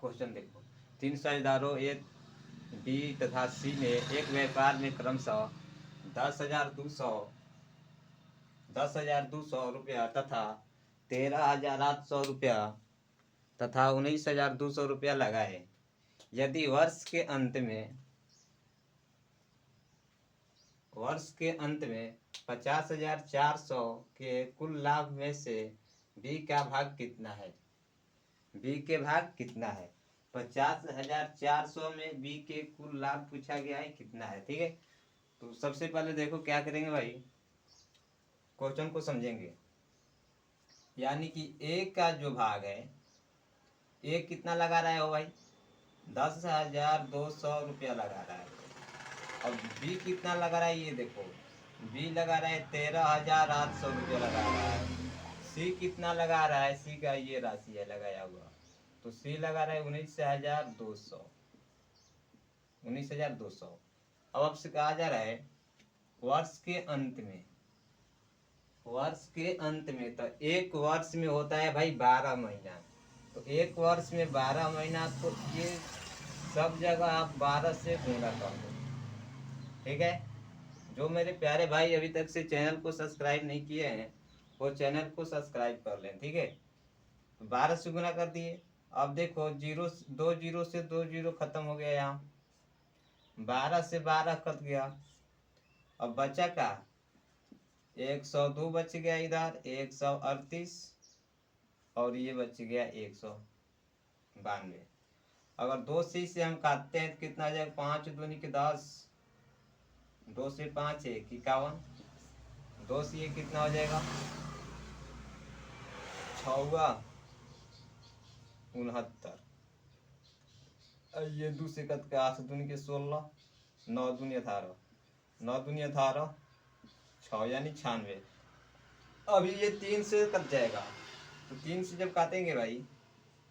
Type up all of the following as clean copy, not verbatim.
Question देखो, 3 साझेदारों A B तथा सी ने एक व्यापार में क्रमशः 10,200 रुपया तथा 13,800 रुपया तथा 19,200 रुपया लगाए। यदि वर्ष के अंत में 50,400 के कुल लाभ में से बी का भाग कितना है? बी के भाग कितना है? 50,400 में बी के कुल लाभ पूछा गया है, कितना है? ठीक है, तो सबसे पहले देखो क्या करेंगे भाई, क्वेश्चन को समझेंगे। यानी कि ए का जो भाग है, ए कितना लगा रहा है हो भाई? 10,200 रुपया लगा रहा है। और बी कितना लगा रहा है, ये देखो, बी लगा रहा है 13,800 रुपया लगा रहा है। सी कितना लगा रहा है? सी का ये राशि है लगाया हुआ, तो सी लगा रहा है 19,200। अब आपसे कहा जा रहा है वर्ष के अंत में, तो एक वर्ष में होता है भाई 12 महीना, तो एक वर्ष में 12 महीना, तो ये सब जगह आप 12 से गुणा कर दो। ठीक है, जो मेरे प्यारे भाई अभी तक से चैनल को सब्सक्राइब नहीं किए हैं वो चैनल को सब्सक्राइब कर लें। ठीक है, तो 12 से गुना कर दिए। अब देखो, 2 जीरो से 2 जीरो खत्म हो गया, यहाँ 12 से 12 कट गया। अब बचा का 102 बच गया, इधर 138, और ये बच गया 192। अगर 2 से हम काटते हैं तो कितना आ जाएगा? 5 दूनी के 10, 2 से 5 1 51, 2 से ये कितना हो जाएगा? 6 69। ये 2 से कट के 8 दूनी के 16, 9 दूनी 18, 9 दूनी 18, 6 यानी 96। अभी ये 3 से कट जाएगा, तो 3 से जब काटेंगे भाई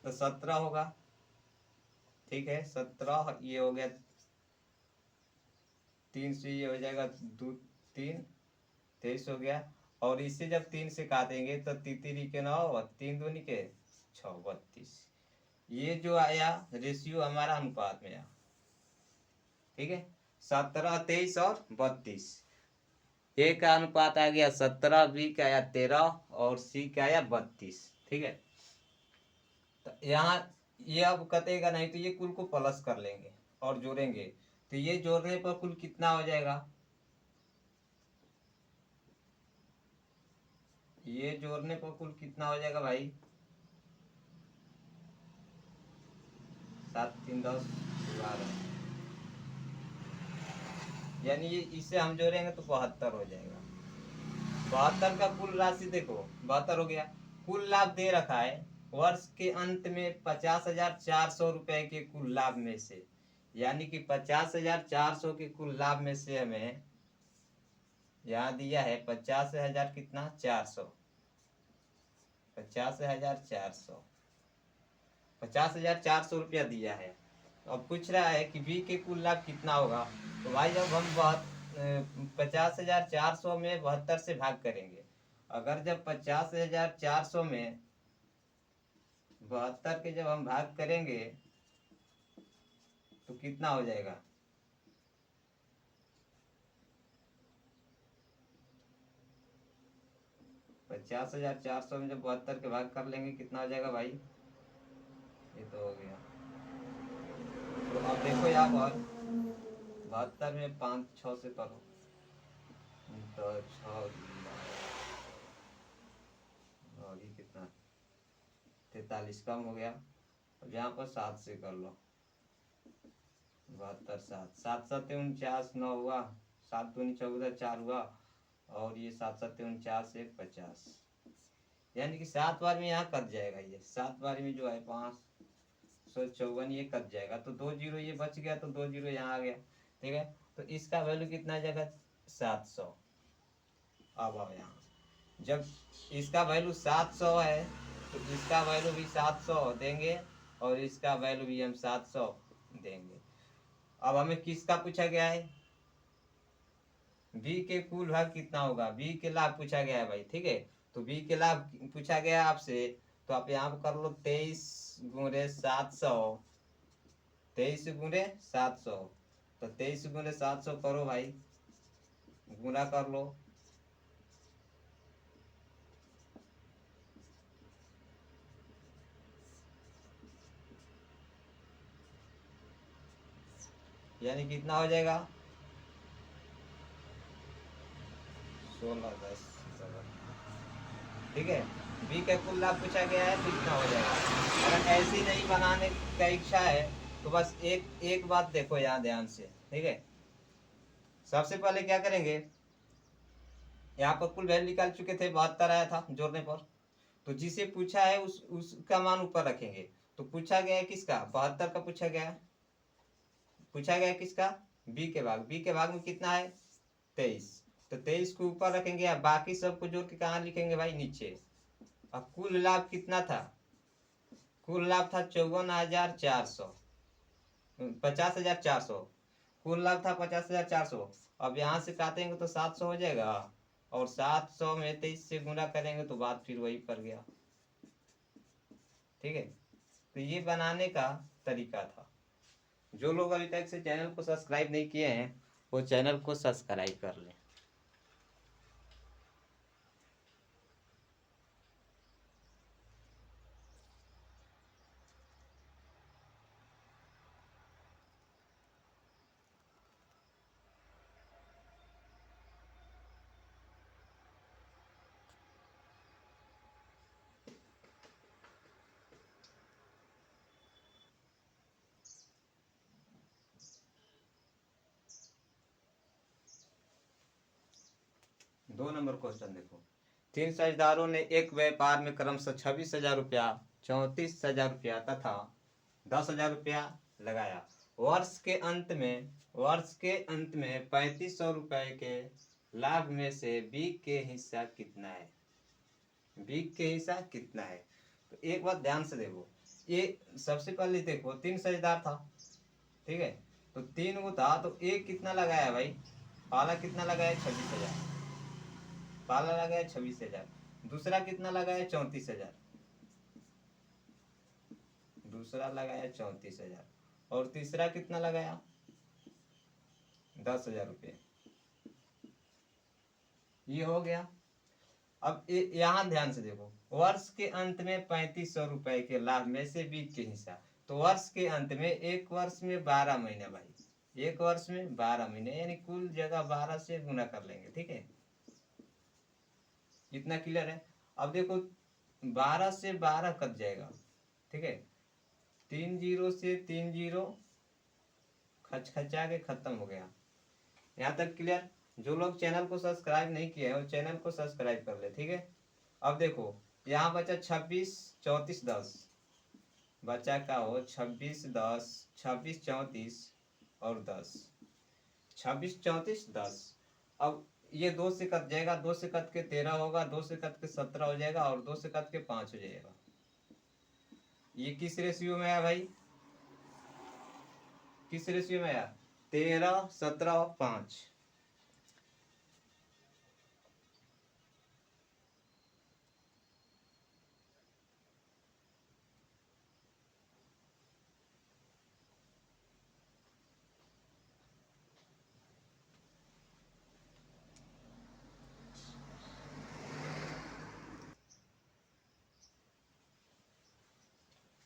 तो 17 होगा। ठीक है, 17, ये हो गया 3 से ये हो जाएगा 2 3 23 हो गया। और इसे जब 3 से काटेंगे तो 3 के 9 और 3 दूनी के 6 32। ये जो आया रेशियो हमारा अनुपात में आया। ठीक है, 17 23 और 32, ए का अनुपात आ गया 17, बी का आया 13 और सी का आया 32। ठीक है, तो यहाँ ये अब कटेगा नहीं, तो ये कुल को प्लस कर लेंगे और जोड़ेंगे, तो ये जोड़ने पर कुल कितना हो जाएगा? ये जोड़ने पर कुल कितना हो जाएगा भाई? 7 3 10 12, यानी ये इसे हम जोड़ेंगे तो 72 हो जाएगा। 72 का कुल राशि देखो, 72 हो गया। कुल लाभ दे रखा है वर्ष के अंत में 50,400 रुपए के कुल लाभ में से, यानी कि 50,400 के कुल लाभ में से हमें यहाँ दिया है 50,000 कितना? 400, 50,400, 50,400 रुपया दिया है। अब पूछ रहा है कि बी के कुल लाभ कितना होगा, तो भाई जब हम 50,400 में 72 से भाग करेंगे, अगर जब 50,400 में 72 के जब हम भाग करेंगे तो कितना हो जाएगा? 50,400 में जब 72 के भाग कर लेंगे कितना हो जाएगा भाई? ये तो हो गया। तो अब देखो यहाँ पर 72 में 5 6 से करो तो 6 और ये कितना? 43 कम हो गया। अब यहाँ पर 7 से कर लो, 72 7 7 7 49 9 हुआ, 7 दूनी 14 4 हुआ, और ये 7 7 49 1 50, यानी कि 7 बार में यहाँ कट जाएगा। ये 7 बार में जो है 554 ये कट जाएगा, तो 2 जीरो ये बच गया, तो 2 जीरो यहाँ आ गया। ठीक है, तो इसका वैल्यू कितना आ जाएगा? 700। अब आओ यहाँ, जब इसका वैल्यू 700 है तो इसका वैल्यू भी 700 देंगे और इसका वैल्यू भी हम 700 देंगे। अब हमें किसका पूछा गया है? बी के कुल भाग कितना होगा? बी के लाभ पूछा गया है भाई। ठीक है, तो बी के लाभ पूछा गया है आपसे, तो आप यहाँ पर कर लो 23 × 700, 23 × 700, तो 23 × 700 करो भाई, गुना कर लो। यानी कितना हो जाएगा, 16 10 7। ठीक है, बी का कुल लाभ पूछा गया है तो इतना हो जाएगा। अगर ऐसी नहीं बनाने का इच्छा है तो बस एक एक बात देखो यहाँ ध्यान से। ठीक है, सबसे पहले क्या करेंगे, यहाँ पर कुल वैल्यू निकाल चुके थे, 72 आया था जोड़ने पर। तो जिसे पूछा है उसका मान ऊपर रखेंगे। तो पूछा गया है किसका, 72 का पूछा गया है। पूछा गया है किसका, बी के भाग। बी के भाग में कितना है, 23। तो 23 को ऊपर रखेंगे, या बाकी सबको जोड़ के कहाँ लिखेंगे भाई, नीचे। अब कुल लाभ कितना था, कुल लाभ था 54,400, 50,400। कुल लाभ था 50,400। अब यहाँ से काटेंगे तो 700 हो जाएगा, और 700 में 23 से गुना करेंगे तो बात फिर वही पर गया। ठीक है, तो ये बनाने का तरीका था। जो लोग अभी तक से चैनल को सब्सक्राइब नहीं किए हैं वो चैनल को सब्सक्राइब कर लें। 2 नंबर क्वेश्चन देखो, 3 साझेदारों ने एक व्यापार में क्रमशः 26,000 रुपया, 34,000 रुपया तथा 10,000 रुपया लगाया। वर्ष के अंत में 3,500 रुपए के लाभ में से बी के हिस्सा कितना है, बी के हिस्सा कितना है। तो एक बात ध्यान से देखो, ये सबसे पहले देखो 3 साझेदार था। ठीक है, तो 3 को था, तो एक कितना लगाया भाई, पहला कितना लगाया 26,000, पहला लगाया 26,000। दूसरा कितना लगाया 34,000, दूसरा लगाया 34,000। और तीसरा कितना लगाया 10,000 रुपये। ये हो गया। अब यहाँ ध्यान से देखो, वर्ष के अंत में 3,500 रुपए के लाभ में से बी के हिस्सा। तो वर्ष के अंत में, एक वर्ष में 12 महीने भाई, एक वर्ष में 12 महीने, यानी कुल जगह 12 से गुना कर लेंगे। ठीक है, इतना क्लियर है। अब देखो 12 से 12 कट जाएगा। ठीक है, 3 जीरो से 3 जीरो खचखचा के खत्म हो गया। यहाँ तक क्लियर। जो लोग चैनल को सब्सक्राइब नहीं किए हैं वो चैनल को सब्सक्राइब कर ले। ठीक है, अब देखो यहाँ बचा 26 34 10, बचा का हो 26 10, 26 34 और 10, 26 34 10। अब ये 2 से कट जाएगा, 2 से कट के 13 होगा, 2 से कट के 17 हो जाएगा, और 2 से कट के 5 हो जाएगा। ये किस रेशियो में आया भाई, किस रेशियो में आया, 13 17 5।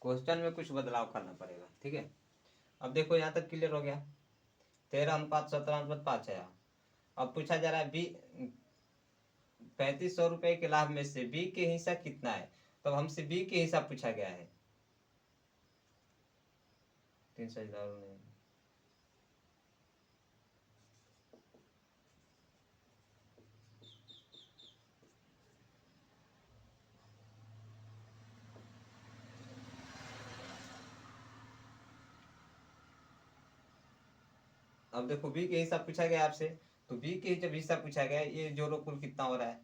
क्वेश्चन में कुछ बदलाव करना पड़ेगा। ठीक है, अब देखो यहाँ तक क्लियर हो गया। 13:17:5 आया। अब पूछा जा रहा है बी 3,500 रुपए के लाभ में से बी के हिस्सा कितना है। तो हमसे बी के हिस्सा पूछा गया है। 3 साझेदारों ने, अब देखो बी के हिस्सा पूछा गया आपसे, तो बी के जब हिस्सा पूछा गया, ये जोड़ो कुल कितना हो रहा है,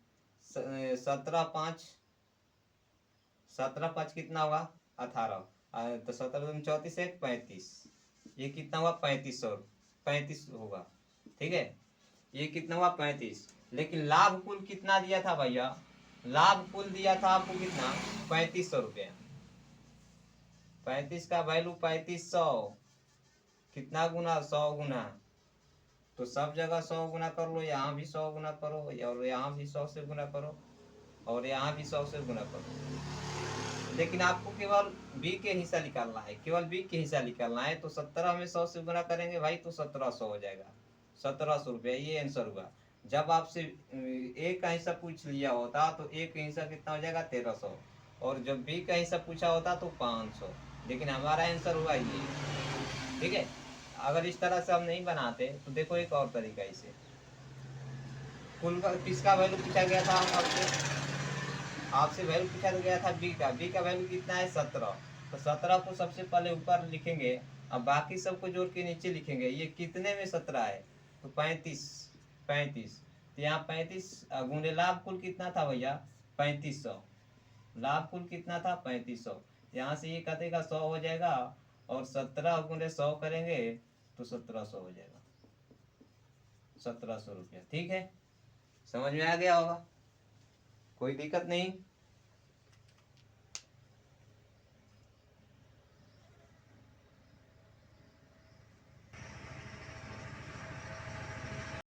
17 5 कितना हुआ 18, तो 17 दूनी 34 1 35, ये कितना हुआ 3,500, 35 होगा। ठीक है, ये कितना हुआ 35। लेकिन लाभ कुल कितना दिया था भैया, लाभ कुल दिया था आपको कितना, 3500 रुपया। 35 का वैल्यू 3500, कितना गुना, 100 गुना। तो सब जगह 100 गुना कर लो, यहाँ भी 100 गुना करो, और यहाँ भी 100 से गुना करो, और यहाँ भी 100 से गुना करो। लेकिन आपको केवल बी के हिस्सा निकालना है, केवल बी के हिस्सा निकालना है। तो 17 में 100 से गुना करेंगे भाई तो 1700 हो जाएगा, 1700 रुपया, ये आंसर हुआ। जब आपसे ए का हिस्सा पूछ लिया होता तो ए का हिस्सा कितना हो जाएगा, 1300, और जब बी का हिस्सा पूछा होता तो 500। लेकिन हमारा आंसर हुआ ये, ठीक है। अगर इस तरह से हम नहीं बनाते तो देखो एक और तरीका, इसे कुल का किसका वैल्यू पूछा गया था, हम आपसे वैल्यू पूछा गया था बी का। बी का वैल्यू कितना है, 17। तो 17 को सबसे पहले ऊपर लिखेंगे, अब बाकी सबको जोड़ के नीचे लिखेंगे। ये कितने में 17 है, तो 35। 35, तो यहाँ 35 गुणे लाभ कुल कितना था भैया, 3500। लाभ कुल कितना था, 3500। यहाँ से ये कटेगा, 100 हो जाएगा, और 17 गुणे 100 करेंगे तो 1700 हो जाएगा, 1700 रुपया। ठीक है, समझ में आ गया होगा, कोई दिक्कत नहीं।